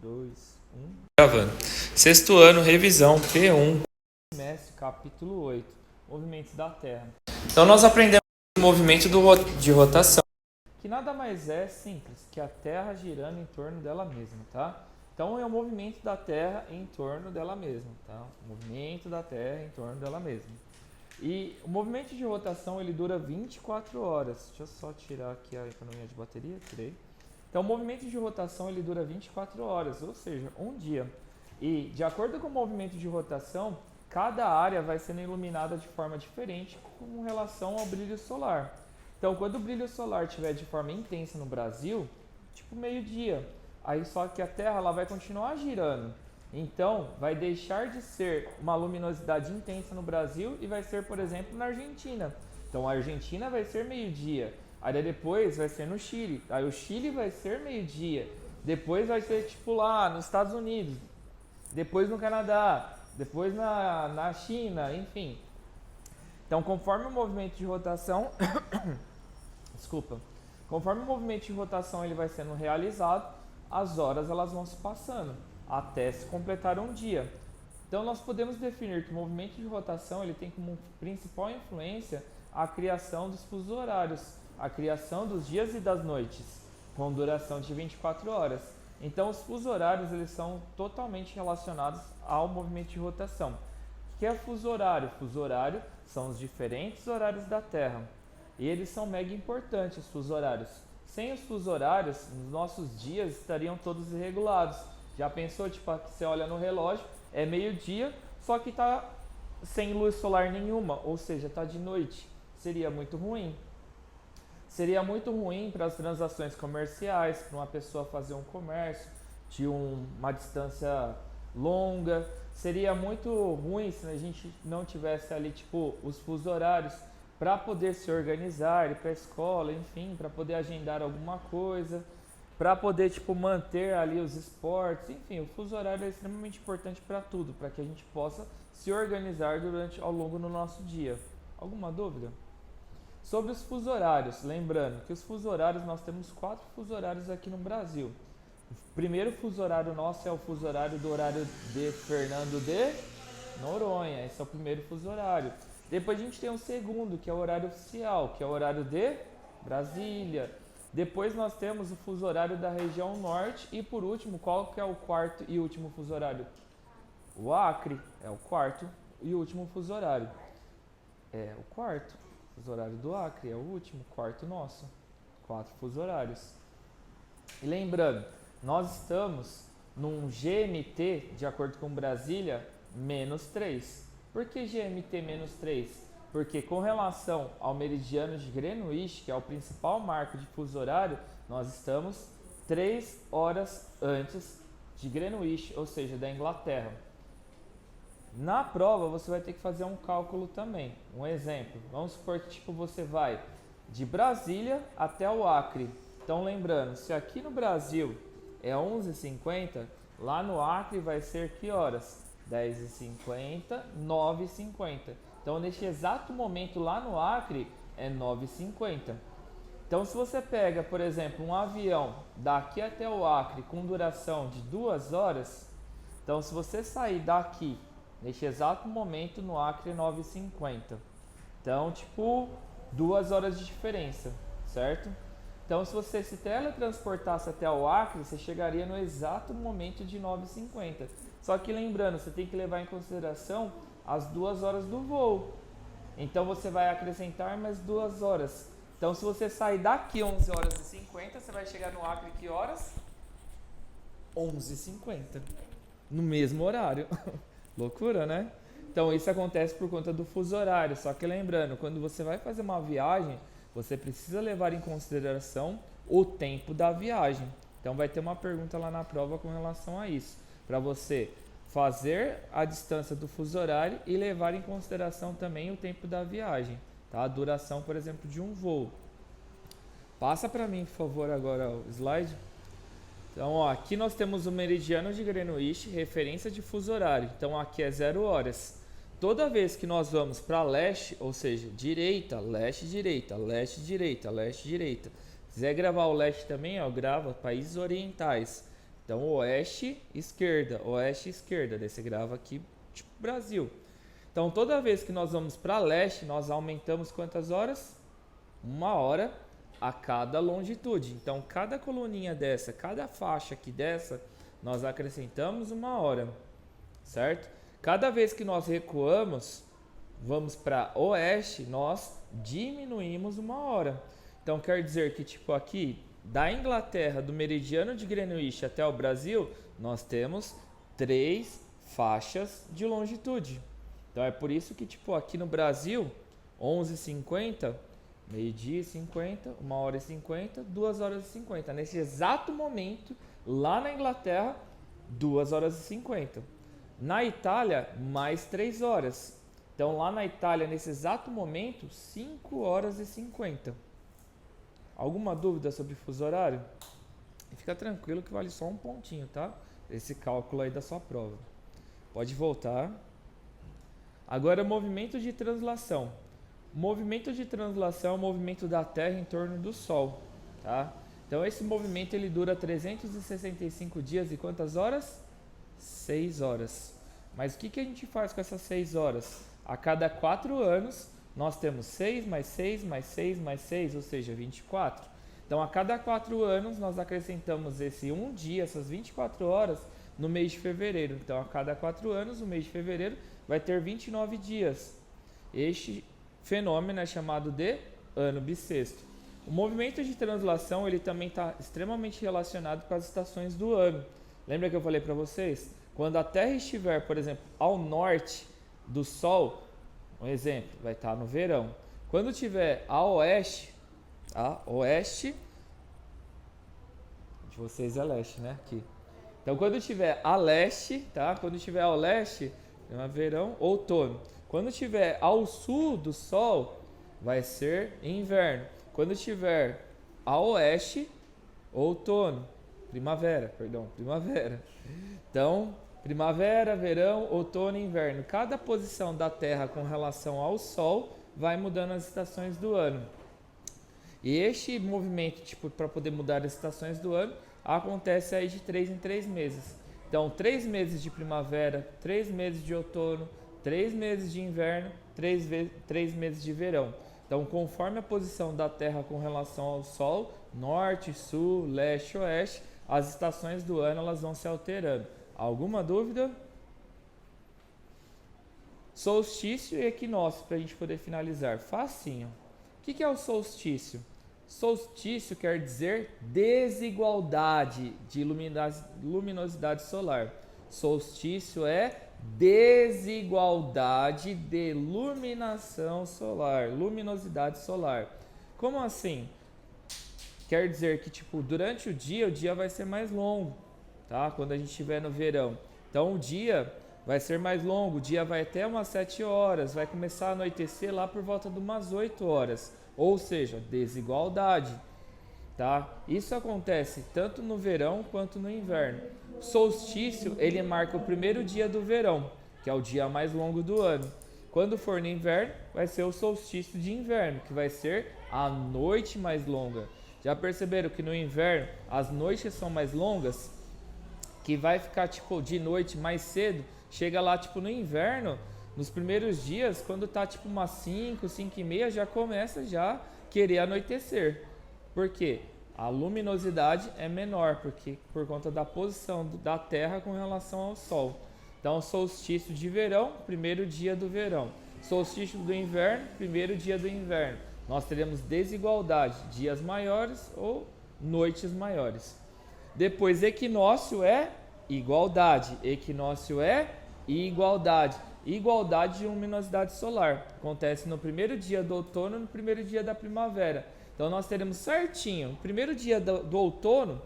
2, 1. Gravando. Sexto ano, revisão P1. Semestre, capítulo 8. Movimentos da Terra. Então nós aprendemos o movimento de rotação. Que nada mais é simples que a Terra girando em torno dela mesma, tá? Então é o movimento da Terra em torno dela mesma, tá? O movimento da Terra em torno dela mesma. E o movimento de rotação ele dura 24 horas. Deixa eu só tirar aqui a economia de bateria, tirei. Então o movimento de rotação ele dura 24 horas, ou seja, um dia. E de acordo com o movimento de rotação, cada área vai sendo iluminada de forma diferente com relação ao brilho solar. Então, quando o brilho solar estiver de forma intensa no Brasil, tipo meio-dia, aí só que a Terra ela vai continuar girando. Então, vai deixar de ser uma luminosidade intensa no Brasil e vai ser, por exemplo, na Argentina. Então, a Argentina vai ser meio-dia. Aí depois vai ser no Chile. Aí o Chile vai ser meio-dia. Depois vai ser tipo lá nos Estados Unidos. Depois no Canadá. Depois na China, enfim. Então, conforme o movimento de rotação, desculpa, conforme o movimento de rotação ele vai sendo realizado, as horas elas vão se passando até se completar um dia. Então, nós podemos definir que o movimento de rotação ele tem como principal influência a criação dos fusos horários, a criação dos dias e das noites, com duração de 24 horas. Então, os fusos horários eles são totalmente relacionados ao movimento de rotação. O que é fuso horário? Fuso horário são os diferentes horários da Terra. E eles são mega importantes, os fusos horários. Sem os fusos horários, os nossos dias estariam todos irregulados. Já pensou, tipo, que você olha no relógio, é meio-dia, só que está sem luz solar nenhuma, ou seja, está de noite. Seria muito ruim. Seria muito ruim para as transações comerciais, para uma pessoa fazer um comércio de uma distância longa. Seria muito ruim se a gente não tivesse ali tipo os fusos horários para poder se organizar, ir para a escola, enfim, para poder agendar alguma coisa, para poder tipo manter ali os esportes, enfim, o fuso horário é extremamente importante para tudo, para que a gente possa se organizar ao longo do nosso dia. Alguma dúvida? Sobre os fusos horários, lembrando que os fusos horários, nós temos 4 fusos horários aqui no Brasil. O primeiro fuso horário nosso é o fuso horário do horário de Fernando de Noronha, esse é o primeiro fuso horário. Depois a gente tem o segundo, que é o horário oficial, que é o horário de Brasília. Depois nós temos o fuso horário da região norte e por último, qual que é o quarto e último fuso horário? O Acre é o quarto e último fuso horário. É o quarto. Fuso horário do Acre é o último, quarto nosso. 4 fusos horários. E lembrando, nós estamos num GMT, de acordo com Brasília, -3. Por que GMT -3? Porque com relação ao meridiano de Greenwich, que é o principal marco de fuso horário, nós estamos 3 horas antes de Greenwich, ou seja, da Inglaterra. Na prova você vai ter que fazer um cálculo também. Um exemplo, vamos supor que tipo você vai de Brasília até o Acre. Então lembrando, se aqui no Brasil é 11h50, lá no Acre vai ser que horas? 10h50, 9h50. Então neste exato momento lá no Acre é 9h50. Então se você pega, por exemplo, um avião daqui até o Acre com duração de 2 horas, então se você sair daqui neste exato momento no Acre é 9h50. Então, tipo, 2 horas de diferença, certo? Então, se você se teletransportasse até o Acre, você chegaria no exato momento de 9h50. Só que lembrando, você tem que levar em consideração as 2 horas do voo. Então, você vai acrescentar mais 2 horas. Então, se você sair daqui 11h50, você vai chegar no Acre que horas? 11h50. No mesmo horário. Loucura, né? Então isso acontece por conta do fuso horário. Só que lembrando, quando você vai fazer uma viagem, você precisa levar em consideração o tempo da viagem. Então vai ter uma pergunta lá na prova com relação a isso, para você fazer a distância do fuso horário e levar em consideração também o tempo da viagem, tá? A duração, por exemplo, de um voo. Passa para mim, por favor, agora o slide. Então, ó, aqui nós temos o meridiano de Greenwich, referência de fuso horário. Então, aqui é 0 horas. Toda vez que nós vamos para leste, ou seja, direita, leste, direita, leste, direita, leste, direita. Se quiser gravar o leste também, ó, grava países orientais. Então, oeste, esquerda, oeste, esquerda. Daí você grava aqui, tipo Brasil. Então, toda vez que nós vamos para leste, nós aumentamos quantas horas? 1 hora a cada longitude. Então, cada coluninha dessa, cada faixa aqui dessa, nós acrescentamos 1 hora, certo? Cada vez que nós recuamos, vamos para oeste, nós diminuímos 1 hora. Então, quer dizer que, tipo, aqui, da Inglaterra, do meridiano de Greenwich até o Brasil, nós temos 3 faixas de longitude. Então, é por isso que, tipo, aqui no Brasil, 11h50, meio-dia e 50, 1h50, 2h50. Nesse exato momento, lá na Inglaterra, 2h50. Na Itália, mais 3 horas. Então, lá na Itália, nesse exato momento, 5h50. Alguma dúvida sobre fuso horário? Fica tranquilo que vale só um pontinho, tá? Esse cálculo aí da sua prova. Pode voltar. Agora, movimento de translação. Movimento de translação é o movimento da Terra em torno do Sol, tá? Então, esse movimento ele dura 365 dias e quantas horas? 6 horas. Mas o que a gente faz com essas 6 horas? A cada 4 anos, nós temos 6 mais 6 mais 6 mais 6, ou seja, 24. Então, a cada 4 anos, nós acrescentamos esse um dia, essas 24 horas, no mês de fevereiro. Então, a cada 4 anos, o mês de fevereiro vai ter 29 dias. Este fenômeno é chamado de ano bissexto. O movimento de translação ele também está extremamente relacionado com as estações do ano. Lembra que eu falei para vocês? Quando a Terra estiver, por exemplo, ao norte do Sol, um exemplo, vai estar no verão. Quando estiver a oeste de vocês é leste, né? Aqui. Então, quando estiver a leste, tá? Quando estiver ao leste, é verão, outono. Quando estiver ao sul do Sol, vai ser inverno. Quando estiver a oeste, outono, primavera. Então, primavera, verão, outono e inverno. Cada posição da Terra com relação ao Sol vai mudando as estações do ano. E este movimento, tipo, para poder mudar as estações do ano, acontece aí de 3 em 3 meses. Então, 3 meses de primavera, 3 meses de outono, 3 meses de inverno, 3 meses de verão. Então, conforme a posição da Terra com relação ao Sol, norte, sul, leste, oeste, as estações do ano elas vão se alterando. Alguma dúvida? Solstício e equinócio, para a gente poder finalizar. Facinho. O que é o solstício? Solstício quer dizer desigualdade de luminosidade solar. Solstício é desigualdade de iluminação solar, luminosidade solar. Como assim? Quer dizer que, tipo, durante o dia vai ser mais longo, tá? Quando a gente estiver no verão. Então, o dia vai ser mais longo, o dia vai até umas 7 horas, vai começar a anoitecer lá por volta de umas 8 horas. Ou seja, desigualdade, tá? Isso acontece tanto no verão quanto no inverno. Solstício, ele marca o primeiro dia do verão, que é o dia mais longo do ano. Quando for no inverno, vai ser o solstício de inverno, que vai ser a noite mais longa. Já perceberam que no inverno as noites são mais longas? Que vai ficar tipo de noite mais cedo? Chega lá tipo no inverno, nos primeiros dias, quando tá tipo umas 5, 5 e meia, já começa já querer anoitecer. Por quê? A luminosidade é menor, porque por conta da posição da Terra com relação ao Sol. Então, solstício de verão, primeiro dia do verão. Solstício do inverno, primeiro dia do inverno. Nós teremos desigualdade, dias maiores ou noites maiores. Depois, equinócio é igualdade. Equinócio é igualdade. Igualdade de luminosidade solar. Acontece no primeiro dia do outono e no primeiro dia da primavera. Então, nós teremos certinho, no primeiro dia do outono,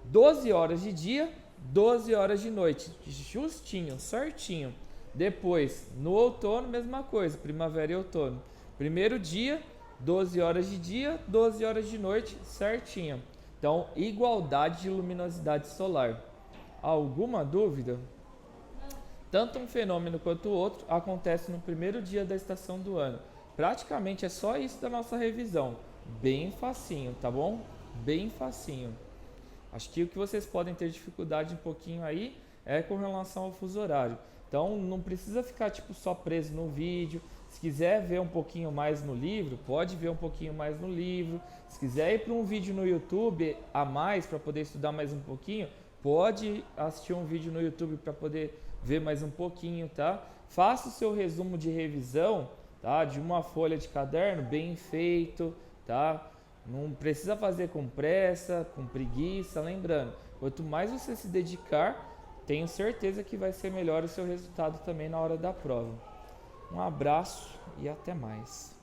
12 horas de dia, 12 horas de noite. Justinho, certinho. Depois, no outono, mesma coisa, primavera e outono. Primeiro dia, 12 horas de dia, 12 horas de noite, certinho. Então, igualdade de luminosidade solar. Alguma dúvida? Tanto um fenômeno quanto o outro acontece no primeiro dia da estação do ano. Praticamente é só isso da nossa revisão. Bem facinho, tá bom? Bem facinho. Acho que o que vocês podem ter dificuldade um pouquinho aí é com relação ao fuso horário. Então não precisa ficar tipo só preso no vídeo. Se quiser ver um pouquinho mais no livro, pode ver um pouquinho mais no livro. Se quiser ir para um vídeo no YouTube a mais para poder estudar mais um pouquinho, pode assistir um vídeo no YouTube para poder ver mais um pouquinho, tá? Faça o seu resumo de revisão, tá? De uma folha de caderno bem feito, tá? Não precisa fazer com pressa, com preguiça, lembrando, quanto mais você se dedicar, tenho certeza que vai ser melhor o seu resultado também na hora da prova. Um abraço e até mais.